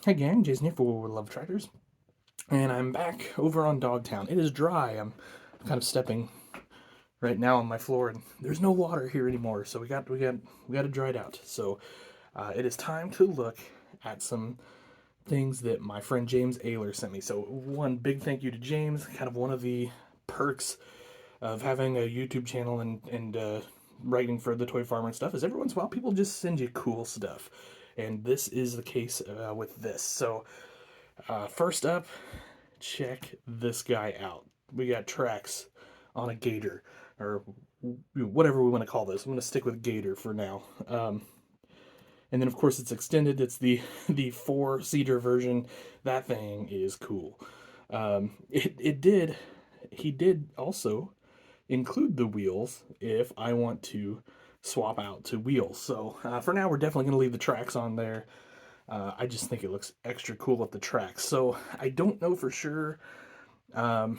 Hey gang, Jason here for Love Tractors, and I'm back over on Dogtown. It is dry. I'm kind of stepping right now on my floor, and there's no water here anymore. So we got it dried out. So it is time to look at some things that my friend James Ayler sent me. So one big thank you to James. Kind of one of the perks of having a YouTube channel and writing for the Toy Farmer and stuff is every once in a while people just send you cool stuff, and this is the case with this. So. First up, check this guy out. We got tracks on a gator, or whatever we want to call this. I'm going to stick with gator for now. And then of course it's extended. It's the the four-seater version. That thing is cool. It did. He did also include the wheels if I want to swap out to wheels. So for now, we're definitely going to leave the tracks on there. I just think it looks extra cool at the tracks. So I don't know for sure um,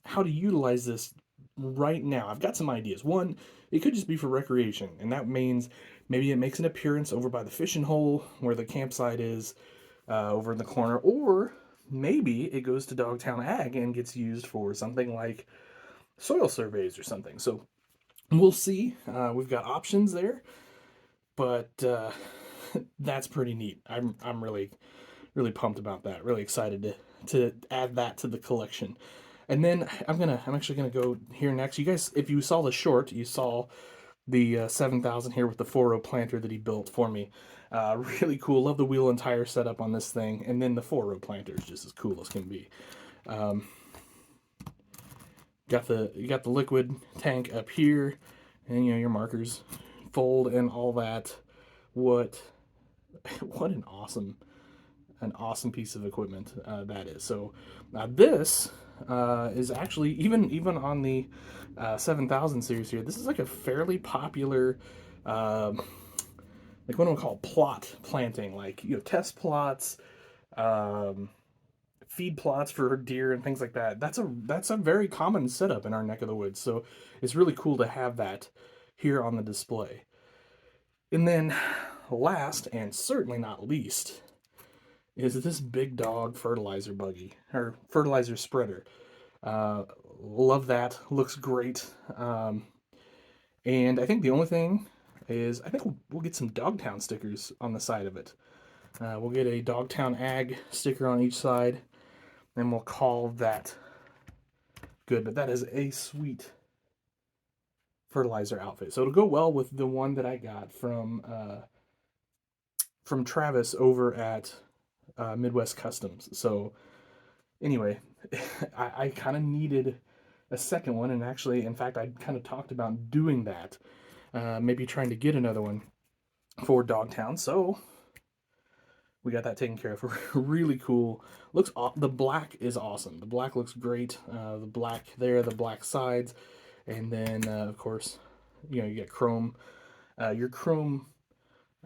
how to utilize this right now. I've got some ideas. One, it could just be for recreation, and that means maybe it makes an appearance over by the fishing hole where the campsite is over in the corner, or maybe it goes to Dogtown Ag and gets used for something like soil surveys or something. So we'll see. We've got options there, but that's pretty neat. I'm really pumped about that. Really excited to add that to the collection. And then I'm actually gonna go here next. You guys, if you saw the short, you saw the 7,000 here with the 4-row planter that he built for me. Really cool. Love the wheel and tire setup on this thing. And then the 4-row planter is just as cool as can be. Um, you got the liquid tank up here, and you know your markers fold and all that. What what an awesome piece of equipment that is. So this is actually even on the 7,000 series here. This is like a fairly popular, like what do we call plot planting, like test plots, um, feed plots for deer and things like that. That's a very common setup in our neck of the woods. So it's really cool to have that here on the display. And then last and certainly not least is this big dog fertilizer buggy or fertilizer spreader. Uh, Love that. Looks great. And I think the only thing is I think we'll get some Dogtown stickers on the side of it. We'll get a Dogtown Ag sticker on each side, and we'll call that good. But that is a sweet fertilizer outfit. So it'll go well with the one that I got from Travis over at Midwest Customs. So anyway, I kind of needed a second one, and actually, in fact, I kind of talked about doing that. Maybe trying to get another one for Dogtown. So we got that taken care of. Really cool. Looks the black is awesome. The black looks great. The black there, the black sides, and then of course, you get chrome. Your chrome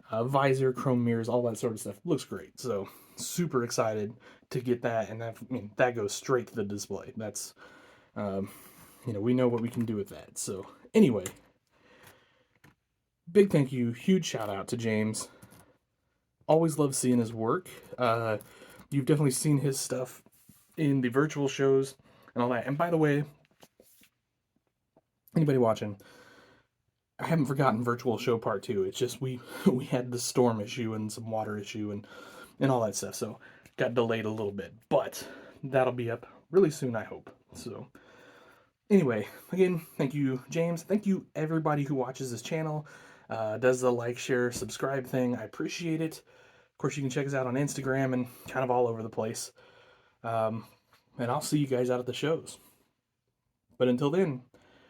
visor, chrome mirrors, all that sort of stuff. Looks great. So super excited to get that, and that goes straight to the display. That's um, we know what we can do with that. So anyway, big thank you, huge shout out to James. Always love seeing his work. You've definitely seen his stuff in the virtual shows and all that. And by the way, anybody watching, I haven't forgotten virtual show part 2. It's just we had the storm issue and some water issue and all that stuff, so got delayed a little bit. But that'll be up really soon, I hope. So anyway, again, thank you, James. Thank you, everybody who watches this channel, does the like, share, subscribe thing. I appreciate it. Of course, you can check us out on Instagram and kind of all over the place. Um, and I'll see you guys out at the shows. But until then,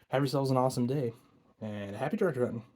have yourselves an awesome day, and happy tractor hunting.